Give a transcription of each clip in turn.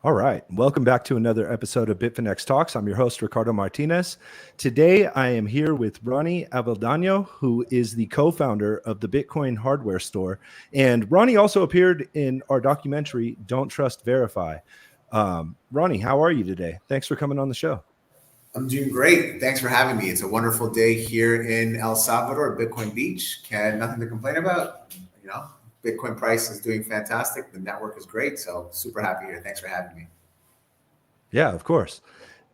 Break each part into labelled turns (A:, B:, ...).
A: All right. Welcome back to another episode of Bitfinex Talks. I'm your host, Ricardo Martinez. Today, I am here with Ronny Avildano, who is the co-founder of the Bitcoin hardware store. And Ronny also appeared in our documentary, Don't Trust, Verify. Ronny, how are you today? Thanks for coming on the show.
B: I'm doing great. Thanks for having me. It's a wonderful day here in El Salvador, Bitcoin Beach. Nothing to complain about. You know, Bitcoin price is doing fantastic. The network is great. So super happy here. Thanks for having me.
A: Yeah, of course.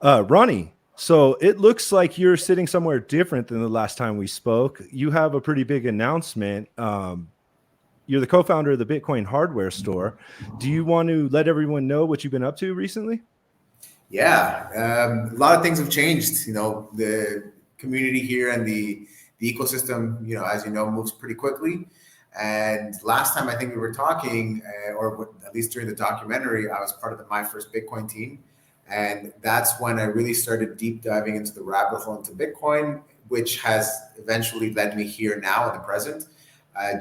A: Ronny, so it looks like you're sitting somewhere different than the last time we spoke. You have a pretty big announcement. You're the co-founder of the Bitcoin hardware store. Do you want to let everyone know what you've been up to recently?
B: Yeah, a lot of things have changed. The community here and the ecosystem, as you know, moves pretty quickly. And last time I think we were talking, or at least during the documentary, I was part of my first Bitcoin team. And that's when I really started deep diving into the rabbit hole into Bitcoin, which has eventually led me here now in the present.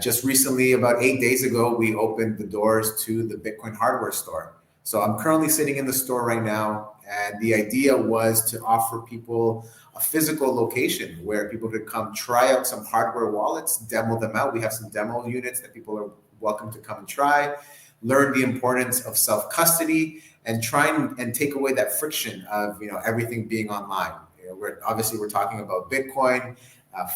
B: Just recently, about 8 days ago, we opened the doors to the Bitcoin hardware store. So I'm currently sitting in the store right now, and the idea was to offer people a physical location where people could come try out some hardware wallets, demo them out. We have some demo units that people are welcome to come and try, learn the importance of self-custody, and try and take away that friction of everything being online. We're talking about Bitcoin,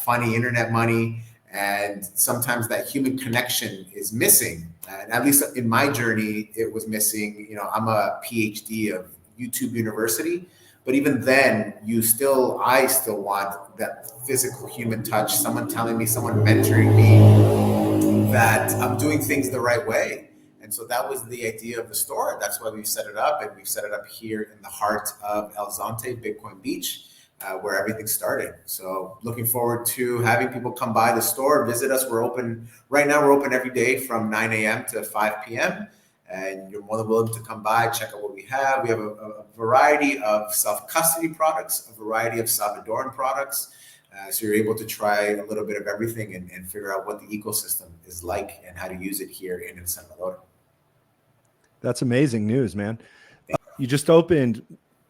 B: funny internet money, and sometimes that human connection is missing. And at least in my journey, it was missing. I'm a PhD of YouTube University, but even then, I still want that physical human touch, someone telling me, someone mentoring me that I'm doing things the right way. And so that was the idea of the store. That's why we've set it up, and we've set it up here in the heart of El Zonte, Bitcoin Beach, where everything started. So looking forward to having people come by the store, visit us. We're open right now. We're open every day from 9 a.m. to 5 p.m. And you're more than welcome to come by, check out what we have. We have a variety of self-custody products, a variety of Salvadoran products. So you're able to try a little bit of everything and figure out what the ecosystem is like and how to use it here in El Salvador.
A: That's amazing news, man. You just opened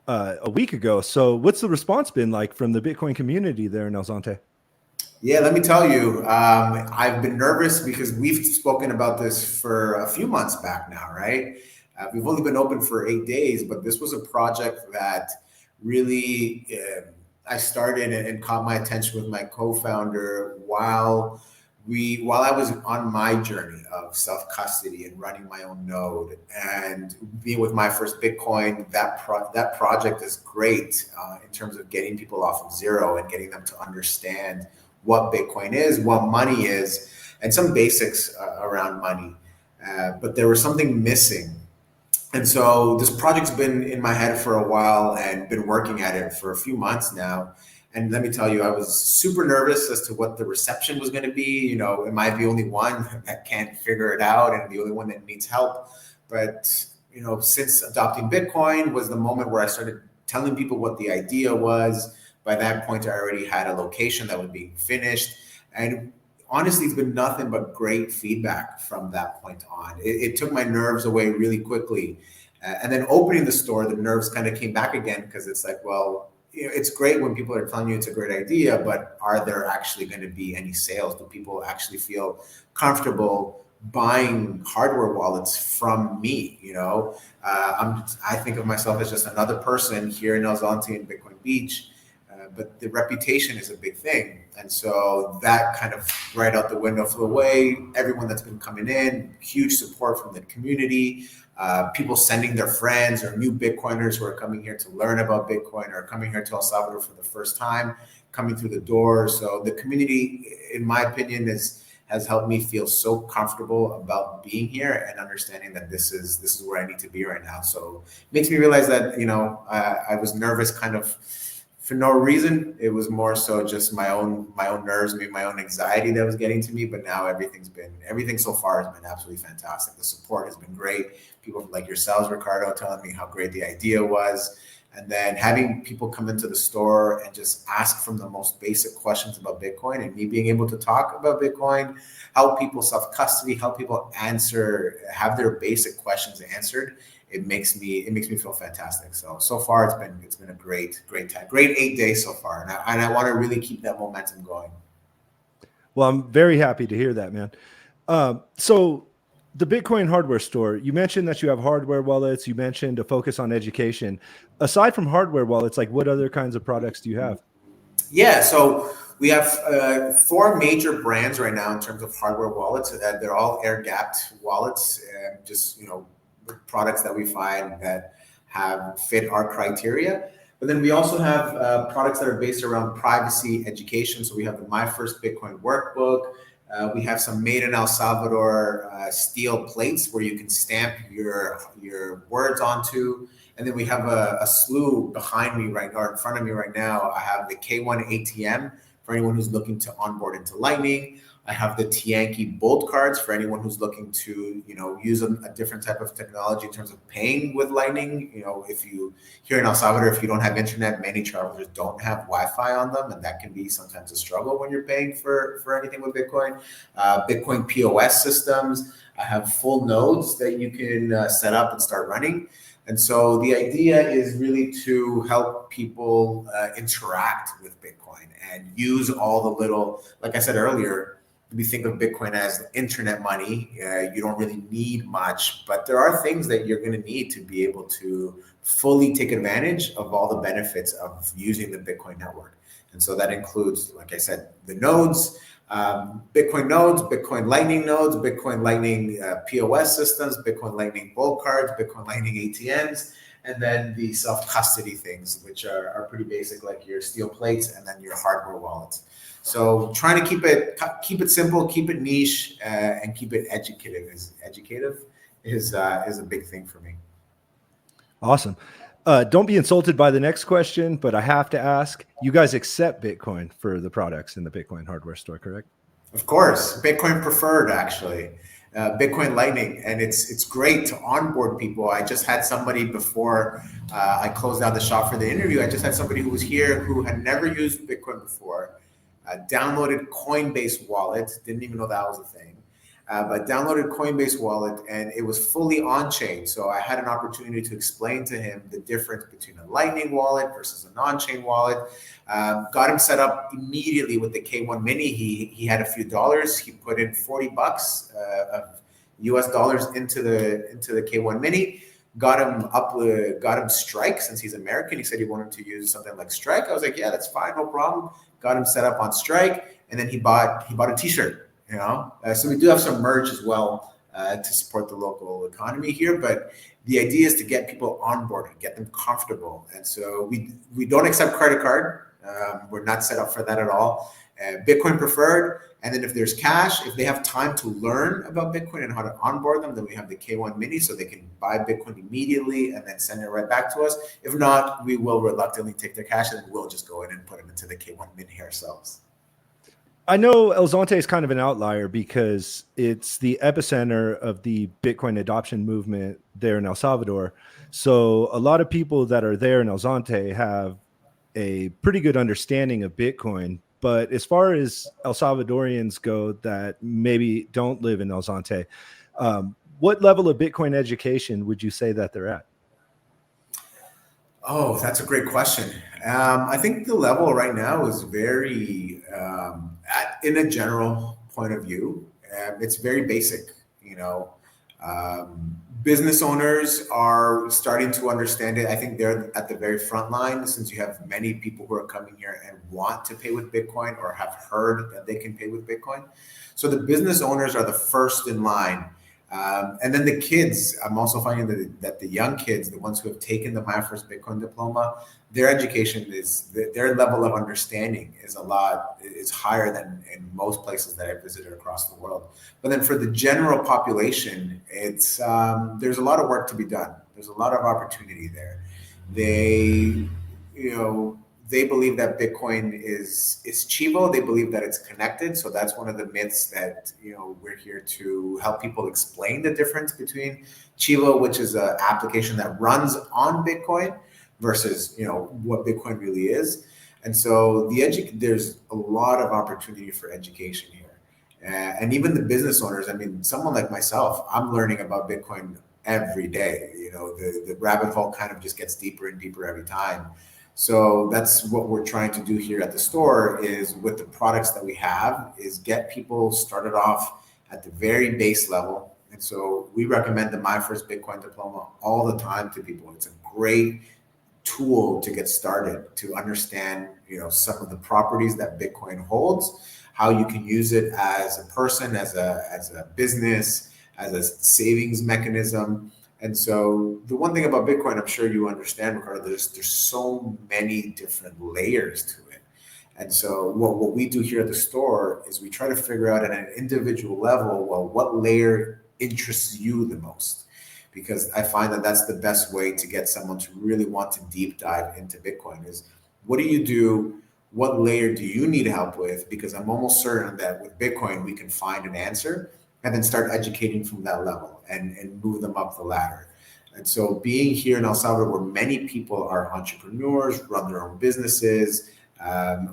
A: a week ago. So what's the response been like from the Bitcoin community there in El Zonte?
B: Yeah, let me tell you, I've been nervous because we've spoken about this for a few months back now, right? We've only been open for 8 days, but this was a project that really I started and caught my attention with my co-founder while I was on my journey of self-custody and running my own node and being with my first Bitcoin. That project is great in terms of getting people off of zero and getting them to understand what Bitcoin is, what money is, and some basics around money. But there was something missing. And so this project's been in my head for a while and been working at it for a few months now. And let me tell you, I was super nervous as to what the reception was going to be. Am I the only one that can't figure it out and the only one that needs help? But, since adopting Bitcoin was the moment where I started telling people what the idea was. By that point, I already had a location that was being finished. And honestly, it's been nothing but great feedback from that point on. It took my nerves away really quickly. And then opening the store, the nerves kind of came back again because it's like, well, it's great when people are telling you it's a great idea, but are there actually going to be any sales? Do people actually feel comfortable buying hardware wallets from me? I think of myself as just another person here in El Zonte and Bitcoin Beach. But the reputation is a big thing. And so that kind of right out the window flew away. Everyone that's been coming in, huge support from the community, people sending their friends or new Bitcoiners who are coming here to learn about Bitcoin or coming here to El Salvador for the first time, coming through the door. So the community, in my opinion, has helped me feel so comfortable about being here and understanding that this is where I need to be right now. So it makes me realize that, I was nervous kind of for no reason. It was more so just my own nerves, maybe my own anxiety that was getting to me. But now everything so far has been absolutely fantastic. The support has been great. People like yourselves, Ricardo, telling me how great the idea was. And then having people come into the store and just ask from the most basic questions about Bitcoin, and me being able to talk about Bitcoin, help people self-custody, help people have their basic questions answered. it makes me feel fantastic. So far it's been a great time, great 8 days so far, and I want to really keep that momentum going.
A: Well, I'm very happy to hear that, man. So the Bitcoin hardware store, you mentioned that you have hardware wallets. You mentioned a focus on education. Aside from hardware wallets, like what other kinds of products do you have?
B: Yeah, so we have four major brands right now in terms of hardware wallets. They're all air-gapped wallets, just products that we find that have fit our criteria. But then we also have products that are based around privacy education. So we have the My First Bitcoin workbook. We have some made in El Salvador steel plates where you can stamp your words onto. And then we have a slew behind me right now, or in front of me right now. I have the K1 ATM for anyone who's looking to onboard into Lightning. I have the Tianki Bolt cards for anyone who's looking to, use a different type of technology in terms of paying with Lightning. If you here in El Salvador, if you don't have internet, many travelers don't have Wi-Fi on them, and that can be sometimes a struggle when you're paying for anything with Bitcoin. Bitcoin POS systems. I have full nodes that you can set up and start running. And so the idea is really to help people interact with Bitcoin and use all the little, like I said earlier, we think of Bitcoin as internet money. You don't really need much, but there are things that you're going to need to be able to fully take advantage of all the benefits of using the Bitcoin network. And so that includes, like I said, the nodes, Bitcoin Lightning nodes, Bitcoin Lightning POS systems, Bitcoin Lightning Bolt cards, Bitcoin Lightning ATMs, and then the self-custody things, which are pretty basic, like your steel plates and then your hardware wallets. So trying to keep it simple, keep it niche, and keep it educative is a big thing for me.
A: Awesome. Don't be insulted by the next question, but I have to ask, you guys accept Bitcoin for the products in the Bitcoin hardware store, correct?
B: Of course, Bitcoin preferred actually, Bitcoin Lightning, and it's great to onboard people. I just had somebody before I closed out the shop for the interview. I just had somebody who was here who had never used Bitcoin before, downloaded Coinbase wallet, didn't even know that was a thing. But downloaded Coinbase wallet and it was fully on-chain. So I had an opportunity to explain to him the difference between a Lightning wallet versus a non-chain wallet. Got him set up immediately with the K1 Mini. He had a few dollars. He put in $40 of US dollars into the K1 Mini. Got him Strike since he's American. He said he wanted to use something like Strike. I was like, yeah, that's fine, no problem. Got him set up on Strike, and then he bought a T-shirt. So we do have some merch as well to support the local economy here, but the idea is to get people onboarded, get them comfortable. And so we don't accept credit card. We're not set up for that at all. Bitcoin preferred. And then if there's cash, if they have time to learn about Bitcoin and how to onboard them, then we have the K1 Mini so they can buy Bitcoin immediately and then send it right back to us. If not, we will reluctantly take their cash and then we'll just go in and put it into the K1 Mini ourselves.
A: I know El Zonte is kind of an outlier because it's the epicenter of the Bitcoin adoption movement there in El Salvador. So a lot of people that are there in El Zonte have a pretty good understanding of Bitcoin. But as far as El Salvadorians go that maybe don't live in El Zonte, what level of Bitcoin education would you say that they're at?
B: Oh, that's a great question. I think the level right now is very, in a general point of view, it's very basic. Business owners are starting to understand it. I think they're at the very front line since you have many people who are coming here and want to pay with Bitcoin or have heard that they can pay with Bitcoin. So the business owners are the first in line. And then the kids, I'm also finding that the young kids, the ones who have taken the My First Bitcoin diploma, their education their level of understanding is higher than in most places that I've visited across the world. But then for the general population, there's a lot of work to be done. There's a lot of opportunity there. They believe that Bitcoin is chivo. They believe that it's connected. So that's one of the myths that we're here to help people explain the difference between chivo, which is an application that runs on Bitcoin, versus what Bitcoin really is. And so there's a lot of opportunity for education here, and even the business owners. I mean, someone like myself, I'm learning about Bitcoin every day. The rabbit hole kind of just gets deeper and deeper every time. So that's what we're trying to do here at the store, is with the products that we have, is get people started off at the very base level. And so we recommend the My First Bitcoin Diploma all the time to people. It's a great tool to get started, to understand, some of the properties that Bitcoin holds, how you can use it as a person, as a business, as a savings mechanism. And so the one thing about Bitcoin, I'm sure you understand, Ricardo, there's so many different layers to it. And so what we do here at the store is we try to figure out at an individual level, well, what layer interests you the most? Because I find that that's the best way to get someone to really want to deep dive into Bitcoin is, what do you do? What layer do you need help with? Because I'm almost certain that with Bitcoin, we can find an answer and then start educating from that level and move them up the ladder. And so being here in El Salvador, where many people are entrepreneurs, run their own businesses,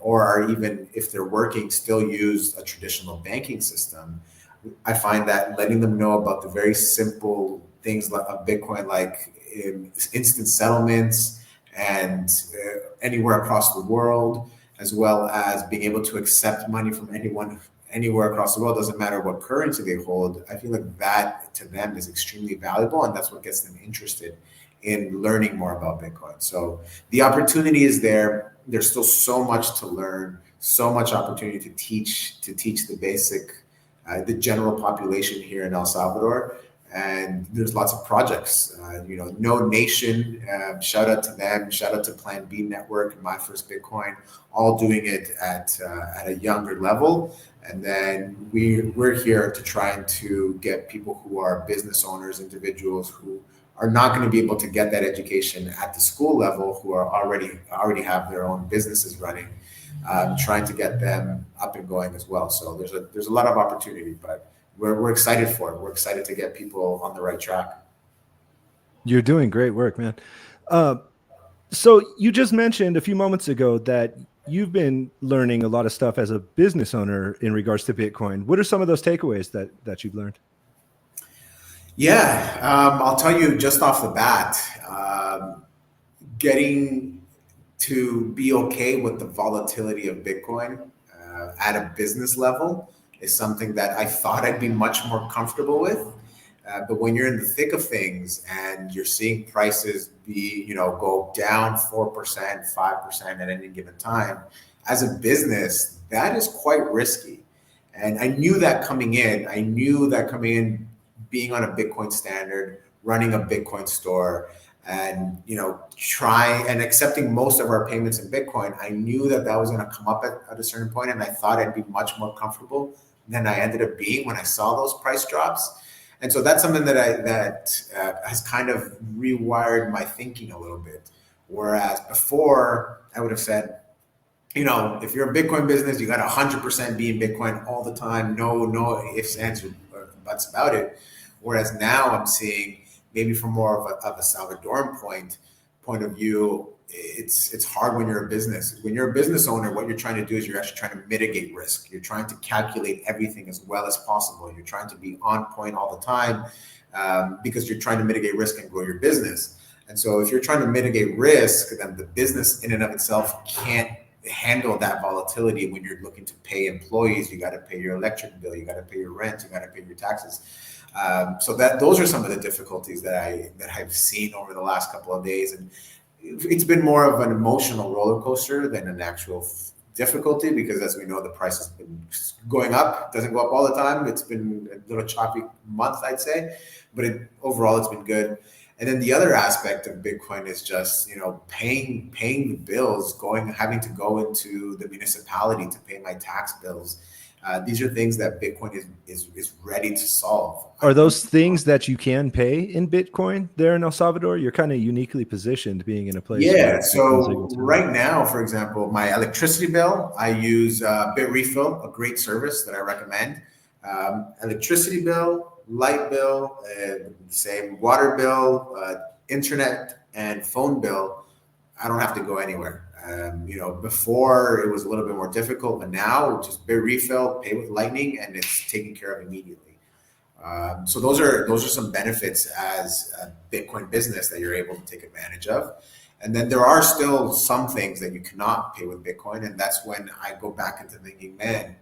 B: or are, even if they're working, still use a traditional banking system, I find that letting them know about the very simple things of Bitcoin, like instant settlements and anywhere across the world, as well as being able to accept money from anyone anywhere across the world, doesn't matter what currency they hold. I feel like that to them is extremely valuable, and that's what gets them interested in learning more about Bitcoin. So the opportunity is there. There's still so much to learn, so much opportunity to teach the basic, the general population here in El Salvador. And there's lots of projects, No Nation, shout out to them, shout out to Plan B Network and My First Bitcoin, all doing it at a younger level. And then we're here to try to get people who are business owners, individuals who are not going to be able to get that education at the school level, who are already have their own businesses running, trying to get them up and going as well. So there's a lot of opportunity, but we're excited for it. We're excited to get people on the right track.
A: You're doing great work, man. So you just mentioned a few moments ago that you've been learning a lot of stuff as a business owner in regards to Bitcoin. What are some of those takeaways that you've learned?
B: Yeah, I'll tell you just off the bat, getting to be okay with the volatility of Bitcoin at a business level is something that I thought I'd be much more comfortable with. But when you're in the thick of things and you're seeing prices go down 4%, 5% at any given time, as a business, that is quite risky. And I knew that coming in. Being on a Bitcoin standard, running a Bitcoin store, and trying and accepting most of our payments in Bitcoin, I knew that was going to come up at a certain point, and I thought I'd be much more comfortable than I ended up being when I saw those price drops. And so that's something that has kind of rewired my thinking a little bit. Whereas before, I would have said, if you're a Bitcoin business, you got 100% be in Bitcoin all the time, no ifs, ands, or buts about it. Whereas now I'm seeing, maybe from more of a Salvadoran point of view, it's hard when you're a business. When you're a business owner, what you're trying to do is you're actually trying to mitigate risk. You're trying to calculate everything as well as possible. You're trying to be on point all the time, because you're trying to mitigate risk and grow your business. And so if you're trying to mitigate risk, then the business in and of itself can't handle that volatility. When you're looking to pay employees, you got to pay your electric bill, you got to pay your rent, you got to pay your taxes. So those are some of the difficulties that I've seen over the last couple of days, and it's been more of an emotional roller coaster than an actual difficulty, because as we know, the price has been going up. It doesn't go up all the time. It's been a little choppy month, I'd say, but overall it's been good. And then the other aspect of Bitcoin is just, paying the bills, having to go into the municipality to pay my tax bills. These are things that Bitcoin is ready to solve.
A: Are those things that you can pay in Bitcoin there in El Salvador? You're kind of uniquely positioned being in a place.
B: Yeah. So right now, for example, my electricity bill, I use Bitrefill, a great service that I recommend. Electricity bill, light bill, same water bill, internet and phone bill. I don't have to go anywhere. Before it was a little bit more difficult, but now just Bitrefill, pay with Lightning, and it's taken care of immediately. So those are some benefits as a Bitcoin business that you're able to take advantage of. And then there are still some things that you cannot pay with Bitcoin, and that's when I go back into thinking, man,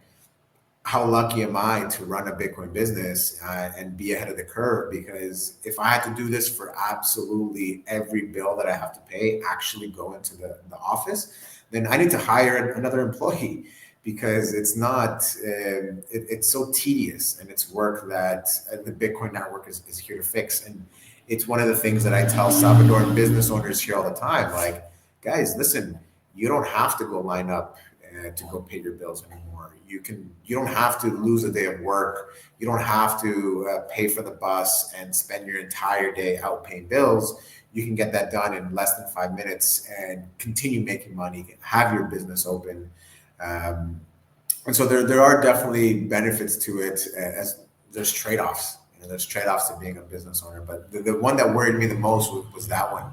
B: how lucky am I to run a Bitcoin business and be ahead of the curve? Because if I had to do this for absolutely every bill that I have to pay, actually go into the office, then I need to hire another employee because it's not, it's so tedious and it's work that the Bitcoin network is here to fix. And it's one of the things that I tell Salvadoran business owners here all the time. Like, guys, listen, you don't have to go line up to go pay your bills anymore. You don't have to lose a day of work. You don't have to pay for the bus and spend your entire day out paying bills. You can get that done in less than 5 minutes and continue making money, have your business open. And so there are definitely benefits to it as there's trade-offs. There's trade-offs to being a business owner. But the one that worried me the most was that one.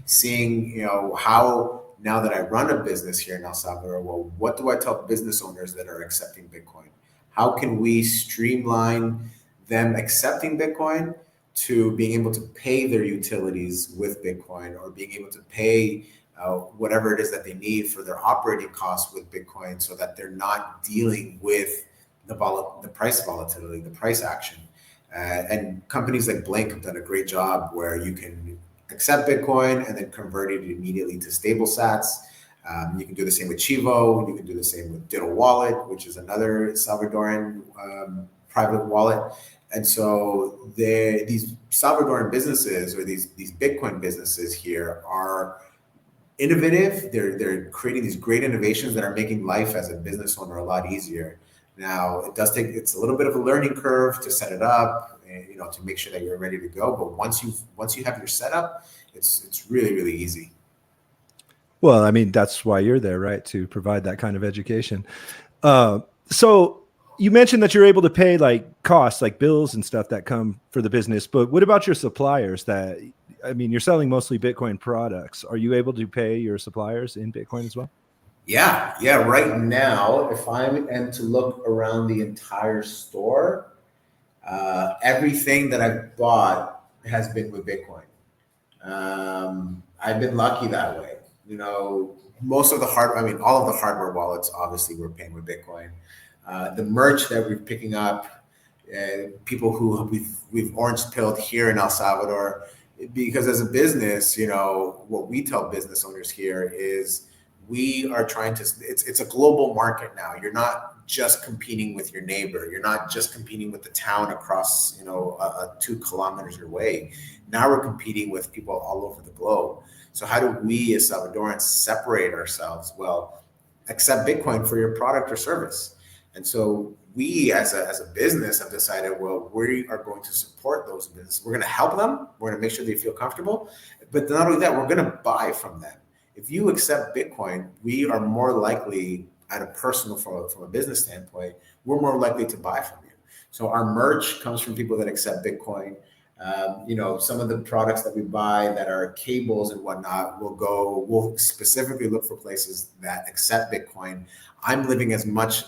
B: Seeing, how now that I run a business here in El Salvador, well, what do I tell business owners that are accepting Bitcoin? How can we streamline them accepting Bitcoin to being able to pay their utilities with Bitcoin, or being able to pay whatever it is that they need for their operating costs with Bitcoin, so that they're not dealing with the price volatility, the price action. And companies like Blink have done a great job where you can accept Bitcoin and then convert it immediately to stable sats. You can do the same with Chivo. You can do the same with Diddle Wallet, which is another Salvadoran private wallet. And so these Salvadoran businesses, or these Bitcoin businesses here, are innovative. They're creating these great innovations that are making life as a business owner a lot easier. Now, it's a little bit of a learning curve to set it up, to make sure that you're ready to go. But once you have your setup, it's really, really easy.
A: Well, I mean, that's why you're there, right? To provide that kind of education. So you mentioned that you're able to pay like costs, like bills and stuff that come for the business. But what about your suppliers? You're selling mostly Bitcoin products. Are you able to pay your suppliers in Bitcoin as well?
B: Yeah. Right now, if I am to look around the entire store, everything that I've bought has been with Bitcoin. I've been lucky that way. Most of the all of the hardware wallets, obviously, we're paying with Bitcoin. The merch that we're picking up, people who we've orange pilled here in El Salvador, because as a business, what we tell business owners here is we are trying to. It's a global market now. You're not just competing with your neighbor. You're not just competing with the town across 2 kilometers away. Now we're competing with people all over the globe. So how do we as Salvadorans separate ourselves? Well, accept Bitcoin for your product or service. And so we as a business have decided, well, we are going to support those businesses. We're going to help them. We're going to make sure they feel comfortable. But not only that, we're going to buy from them. If you accept Bitcoin, we are more likely, at a personal, from a business standpoint, we're more likely to buy from you. So our merch comes from people that accept Bitcoin. Some of the products that we buy that are cables and whatnot, we'll specifically look for places that accept Bitcoin. I'm living as much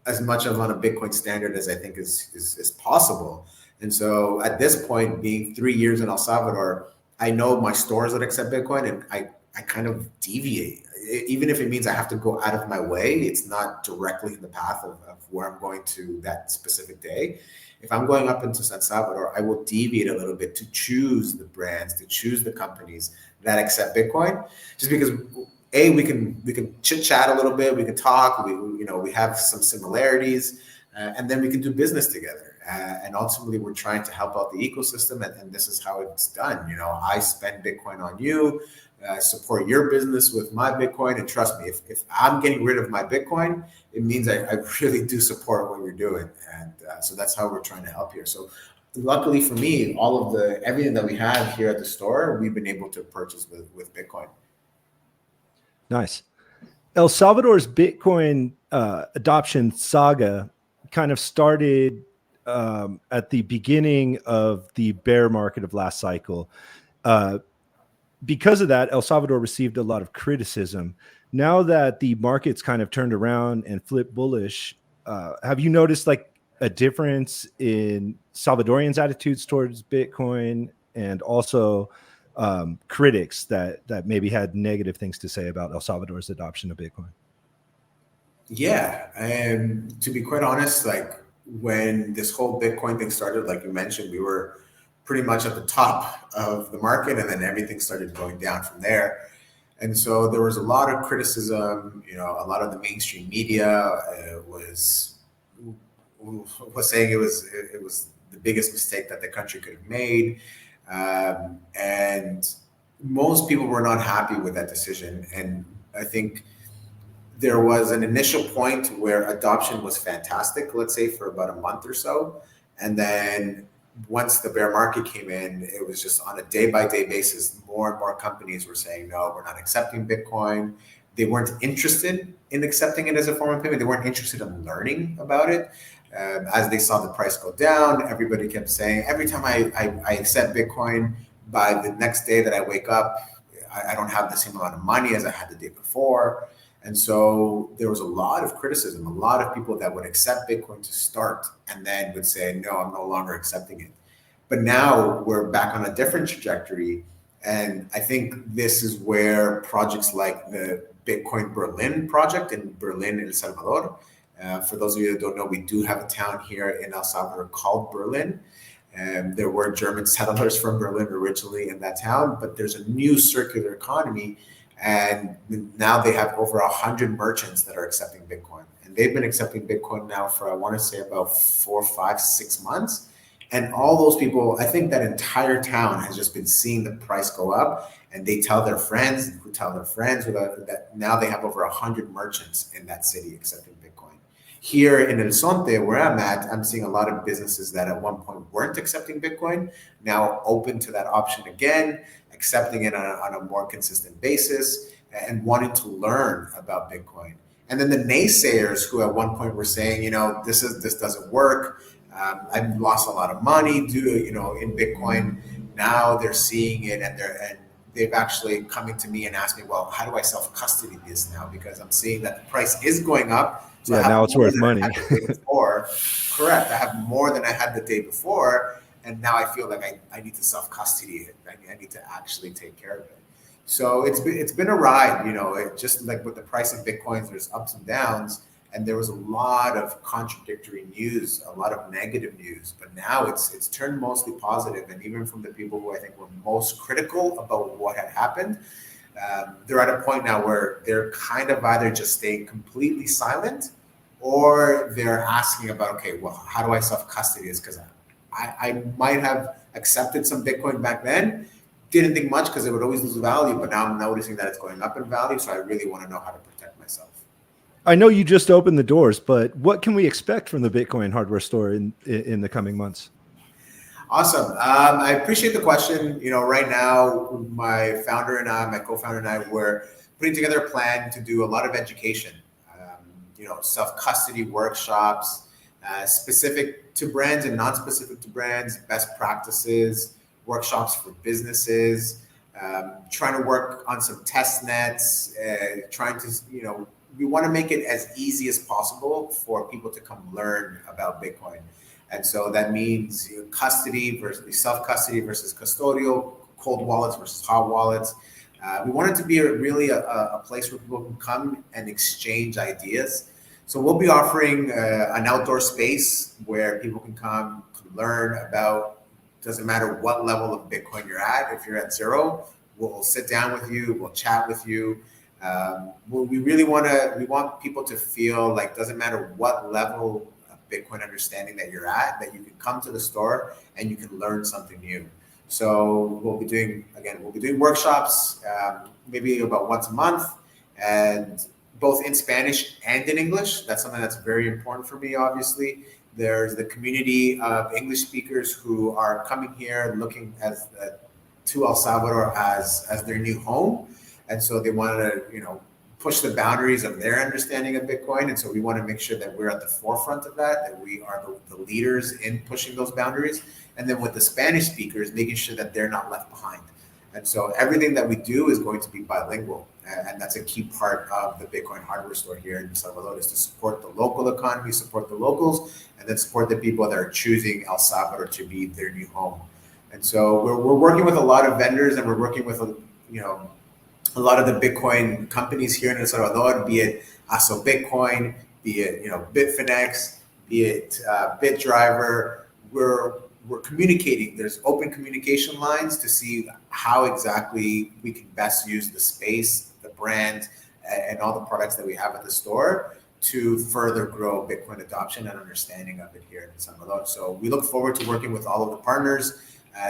B: of on a Bitcoin standard as I think is possible. And so at this point, being 3 years in El Salvador, I know my stores that accept Bitcoin, and I kind of deviate. Even if it means I have to go out of my way, it's not directly in the path of where I'm going to that specific day. If I'm going up into San Salvador, I will deviate a little bit to choose the brands, to choose the companies that accept Bitcoin, just because we can chit chat a little bit, we can talk, we have some similarities, and then we can do business together. And ultimately, we're trying to help out the ecosystem, and this is how it's done. I spend Bitcoin on you. Support your business with my Bitcoin, and trust me, if I'm getting rid of my Bitcoin, it means I really do support what you're doing, and so that's how we're trying to help here. So luckily for me, everything that we have here at the store, we've been able to purchase with Bitcoin.
A: Nice. El Salvador's Bitcoin adoption saga kind of started at the beginning of the bear market of last cycle. Because of that, El Salvador received a lot of criticism. Now that the market's kind of turned around and flipped bullish, have you noticed like a difference in Salvadorians' attitudes towards Bitcoin, and also critics that maybe had negative things to say about El Salvador's adoption of Bitcoin?
B: Yeah, and to be quite honest, like when this whole Bitcoin thing started, like you mentioned, we were pretty much at the top of the market, and then everything started going down from there. And so there was a lot of criticism. You know, a lot of the mainstream media was saying it was the biggest mistake that the country could have made, and most people were not happy with that decision. And I think there was an initial point where adoption was fantastic, let's say for about a month or so. And then once the bear market came in, it was just on a day by day basis, more and more companies were saying, no, we're not accepting Bitcoin. They weren't interested in accepting it as a form of payment. They weren't interested in learning about it. As they saw the price go down, everybody kept saying, every time I accept Bitcoin, by the next day that I wake up, I don't have the same amount of money as I had the day before. And so there was a lot of criticism, a lot of people that would accept Bitcoin to start and then would say, no, I'm no longer accepting it. But now we're back on a different trajectory. And I think this is where projects like the Bitcoin Berlin project in Berlin, El Salvador, for those of you that don't know, we do have a town here in El Salvador called Berlin. And there were German settlers from Berlin originally in that town, but there's a new circular economy. And now they have over 100 merchants that are accepting Bitcoin. And they've been accepting Bitcoin now for, I want to say, about 4, 5, 6 months. And all those people, I think that entire town has just been seeing the price go up. And they tell their friends who tell their friends that now they have over 100 merchants in that city accepting Bitcoin. Here in El Zonte, where I'm at, I'm seeing a lot of businesses that at one point weren't accepting Bitcoin, now open to that option again, accepting it on a more consistent basis, and wanting to learn about Bitcoin. And then the naysayers who at one point were saying, you know, this doesn't work. I've lost a lot of money in Bitcoin. Now they're seeing it, and they've actually coming to me and asked me, well, how do I self-custody this now? Because I'm seeing that the price is going up.
A: So yeah, now it's worth money.
B: Correct. I have more than I had the day before. And now I feel like I need to self-custody it. I need to actually take care of it. So it's been a ride, just like with the price of Bitcoins, there's ups and downs. And there was a lot of contradictory news, a lot of negative news. But now it's turned mostly positive. And even from the people who I think were most critical about what had happened, they're at a point now where they're kind of either just staying completely silent, or they're asking about, okay, well, how do I self-custody this? Because I might have accepted some Bitcoin back then, didn't think much because it would always lose value, but now I'm noticing that it's going up in value. So I really want to know how to protect myself.
A: I know you just opened the doors, but what can we expect from the Bitcoin hardware store in the coming months?
B: Awesome. I appreciate the question. Right now, my co-founder and I, we're putting together a plan to do a lot of education, self-custody workshops, specific to brands and non-specific to brands, best practices, workshops for businesses, trying to work on some test nets, we want to make it as easy as possible for people to come learn about Bitcoin. And so that means custody versus self-custody versus custodial, cold wallets versus hot wallets. We want it to be really a place where people can come and exchange ideas. So we'll be offering an outdoor space where people can come to learn about, doesn't matter what level of Bitcoin you're at. If you're at zero, we'll sit down with you, we'll chat with you. We want people to feel like doesn't matter what level of Bitcoin understanding that you're at, that you can come to the store and you can learn something new. So we'll be doing workshops, maybe about once a month, and both in Spanish and in English. That's something that's very important for me, obviously. There's the community of English speakers who are coming here looking to El Salvador as their new home. And so they want to, push the boundaries of their understanding of Bitcoin. And so we want to make sure that we're at the forefront of that we are the leaders in pushing those boundaries. And then with the Spanish speakers, making sure that they're not left behind. And so everything that we do is going to be bilingual. and that's a key part of the Bitcoin hardware store here in El Salvador, is to support the local economy, support the locals, and then support the people that are choosing El Salvador to be their new home. And so we're working with a lot of vendors, and we're working with a lot of the Bitcoin companies here in El Salvador, be it ASO Bitcoin, be it Bitfinex, be it BitDriver. We're communicating. There's open communication lines to see how exactly we can best use the space, the brand, and all the products that we have at the store to further grow Bitcoin adoption and understanding of it here in El Salvador. So we look forward to working with all of the partners,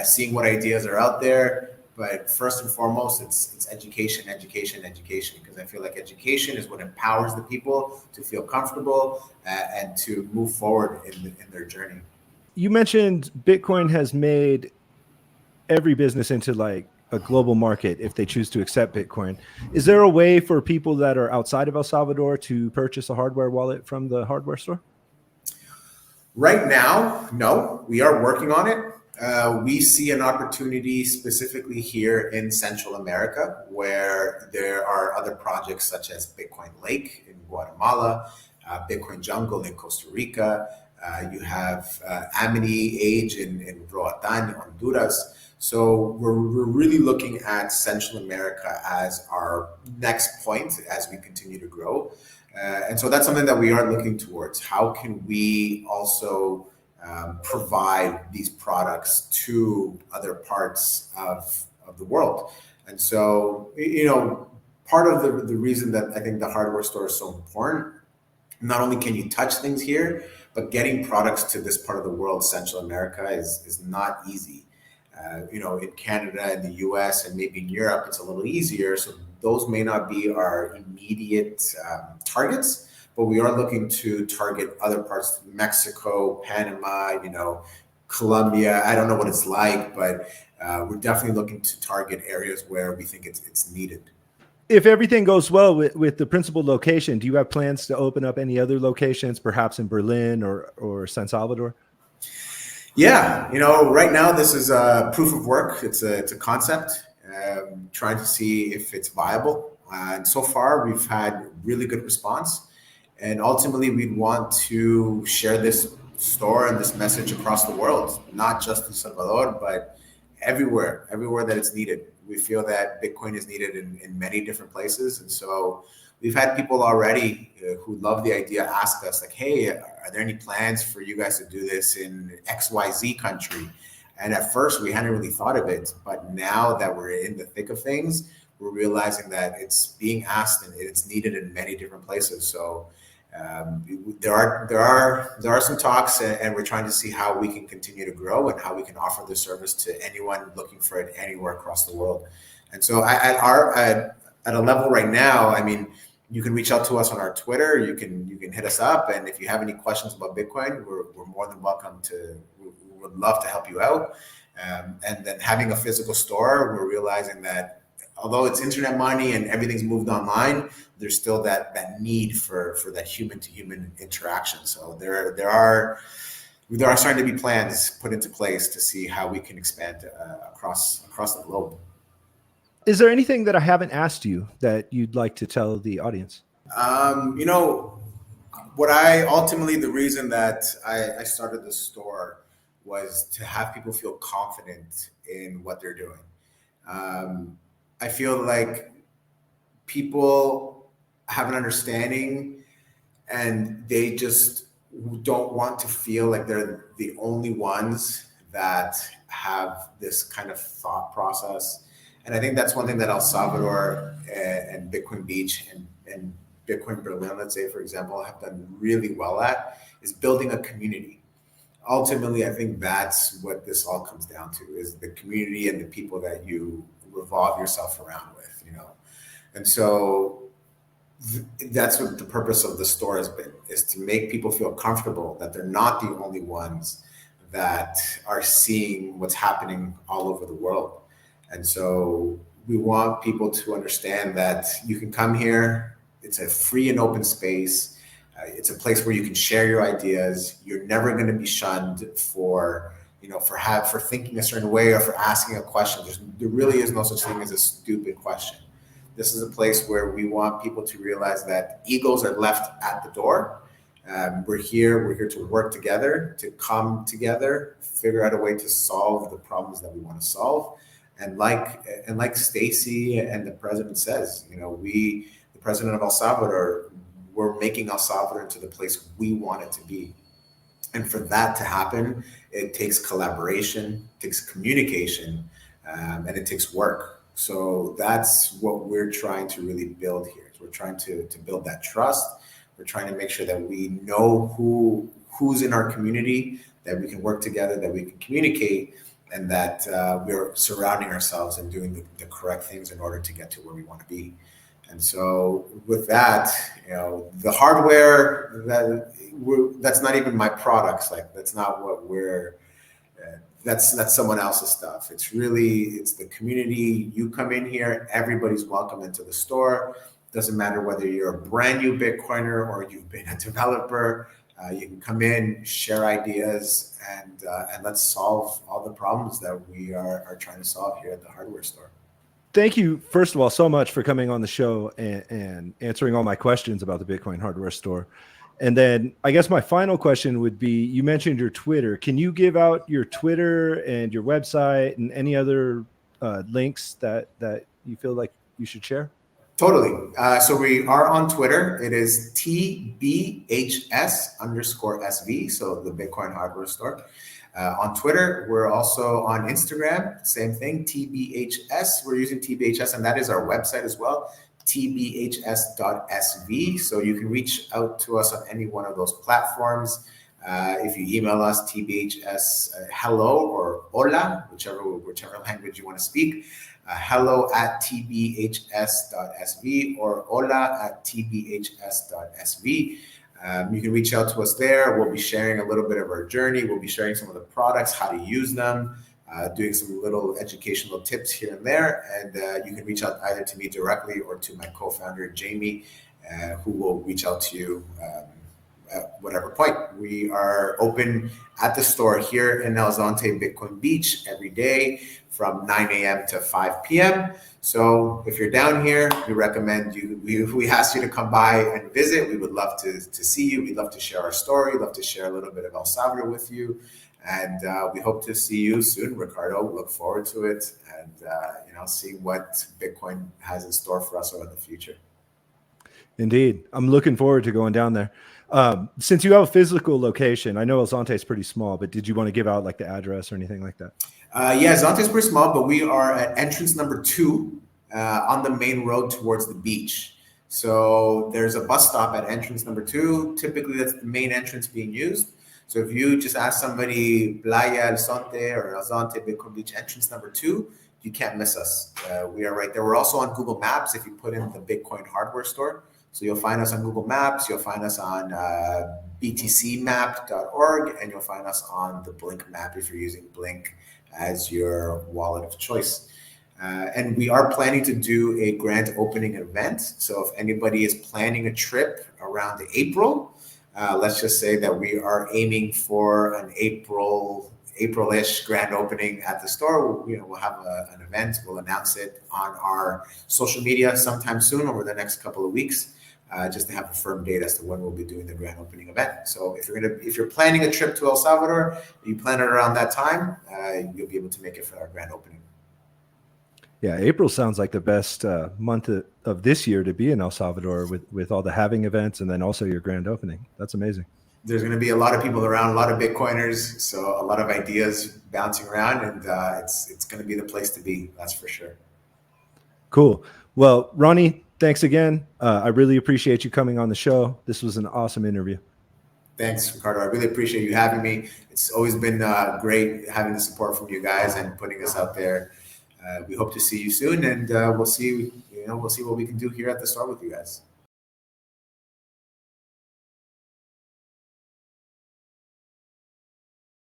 B: seeing what ideas are out there. But first and foremost, it's education, because I feel like education is what empowers the people to feel comfortable and to move forward in their journey.
A: You mentioned Bitcoin has made every business into like a global market if they choose to accept Bitcoin. Is there a way for people that are outside of El Salvador to purchase a hardware wallet from the hardware store?
B: Right now, no. We are working on it. We see an opportunity specifically here in Central America, where there are other projects such as Bitcoin Lake in Guatemala, Bitcoin Jungle in Costa Rica. You have Amity Age in Roatan, Honduras. So we're really looking at Central America as our next point as we continue to grow. And so that's something that we are looking towards. How can we also provide these products to other parts of the world? And so, part of the reason that I think the hardware store is so important, not only can you touch things here, but getting products to this part of the world, Central America, is not easy. In Canada and the US and maybe in Europe, it's a little easier. So those may not be our immediate targets, but we are looking to target other parts, Mexico, Panama, Colombia. I don't know what it's like, but we're definitely looking to target areas where we think it's needed.
A: If everything goes well with the principal location, do you have plans to open up any other locations, perhaps in Berlin or San Salvador?
B: Yeah, right now this is a proof of work. It's a concept, trying to see if it's viable. And so far, we've had really good response. And ultimately, we'd want to share this store and this message across the world, not just in Salvador, but everywhere that it's needed. We feel that Bitcoin is needed in many different places. And so we've had people already who love the idea ask us, like, hey, are there any plans for you guys to do this in XYZ country? And at first we hadn't really thought of it, but now that we're in the thick of things, we're realizing that it's being asked and it's needed in many different places. So there are some talks, and we're trying to see how we can continue to grow and how we can offer this service to anyone looking for it anywhere across the world. And so at a level right now, I mean, you can reach out to us on our Twitter. You can hit us up, and if you have any questions about Bitcoin, we're more than welcome to. We would love to help you out. And then having a physical store, we're realizing that although it's internet money and everything's moved online, there's still that need for that human to human interaction. So there are starting to be plans put into place to see how we can expand across the globe.
A: Is there anything that I haven't asked you that you'd like to tell the audience?
B: The reason that I started the store was to have people feel confident in what they're doing. I feel like people have an understanding and they just don't want to feel like they're the only ones that have this kind of thought process. And I think that's one thing that El Salvador and Bitcoin Beach and Bitcoin Berlin, let's say, for example, have done really well at, is building a community. Ultimately, I think that's what this all comes down to, is the community and the people that you revolve yourself around with, And so that's what the purpose of the store has been, is to make people feel comfortable that they're not the only ones that are seeing what's happening all over the world. And so we want people to understand that you can come here. It's a free and open space. It's a place where you can share your ideas. You're never going to be shunned for thinking a certain way or for asking a question. There really is no such thing as a stupid question. This is a place where we want people to realize that egos are left at the door. We're here to work together, to come together, figure out a way to solve the problems that we want to solve. And like Stacy and the president says, the president of El Salvador, we're making El Salvador into the place we want it to be. And for that to happen, it takes collaboration, it takes communication, and it takes work. So that's what we're trying to really build here. We're trying to build that trust. We're trying to make sure that we know who's in our community, that we can work together, that we can communicate, and that we're surrounding ourselves and doing the correct things in order to get to where we want to be. And so with that, the hardware, that's not even my products. Like, that's not what that's someone else's stuff. It's the community. You come in here, everybody's welcome into the store. Doesn't matter whether you're a brand new Bitcoiner or you've been a developer. You can come in, share ideas, and let's solve all the problems that we are trying to solve here at the hardware store.
A: Thank you, first of all, so much for coming on the show and answering all my questions about the Bitcoin hardware store. And then I guess my final question would be, you mentioned your Twitter. Can you give out your Twitter and your website and any other links that you feel like you should share?
B: Totally. So we are on Twitter. It is TBHS_SV. So the Bitcoin hardware store. On Twitter, we're also on Instagram. Same thing, TBHS. We're using TBHS, and that is our website as well, tbhs.sv. So you can reach out to us on any one of those platforms. If you email us, tbhs hello or hola, whichever language you want to speak, hello@tbhs.sv or hola@tbhs.sv. You can reach out to us there. We'll be sharing a little bit of our journey. We'll be sharing some of the products, how to use them, doing some little educational tips here and there. And you can reach out either to me directly or to my co-founder, Jamie, who will reach out to you at whatever point. We are open at the store here in El Zonte, Bitcoin Beach, every day from 9 a.m. to 5 p.m. So if you're down here, we recommend we ask you to come by and visit. We would love to see you. We'd love to share our story. We'd love to share a little bit of El Salvador with you. And we hope to see you soon, Ricardo. We look forward to it and seeing what Bitcoin has in store for us over the future.
A: Indeed. I'm looking forward to going down there. Since you have a physical location, I know El Zonte is pretty small, but did you want to give out like the address or anything like that?
B: Yeah, Zonte is pretty small, but we are at entrance number 2 on the main road towards the beach. So there's a bus stop at entrance number 2. Typically, that's the main entrance being used. So if you just ask somebody, Playa El Zonte or El Zonte, Bitcoin Beach, entrance number 2, you can't miss us. We are right there. We're also on Google Maps if you put in the Bitcoin hardware store. So you'll find us on Google Maps, you'll find us on btcmap.org, and you'll find us on the Blink map if you're using Blink as your wallet of choice. And we are planning to do a grand opening event. So if anybody is planning a trip around April, let's just say that we are aiming for an April-ish grand opening at the store. We'll have an event. We'll announce it on our social media sometime soon over the next couple of weeks, just to have a firm date as to when we'll be doing the grand opening event. So if you're planning a trip to El Salvador, you plan it around that time, you'll be able to make it for our grand opening.
A: Yeah, April sounds like the best month of this year to be in El Salvador with all the halving events and then also your grand opening. That's amazing.
B: There's going to be a lot of people around, a lot of Bitcoiners, so a lot of ideas bouncing around, and it's going to be the place to be, that's for sure.
A: Cool. Well, Ronny, thanks again. I really appreciate you coming on the show. This was an awesome interview.
B: Thanks, Ricardo. I really appreciate you having me. It's always been great having the support from you guys and putting us out there. We hope to see you soon, and we'll see what we can do here at the store with you guys.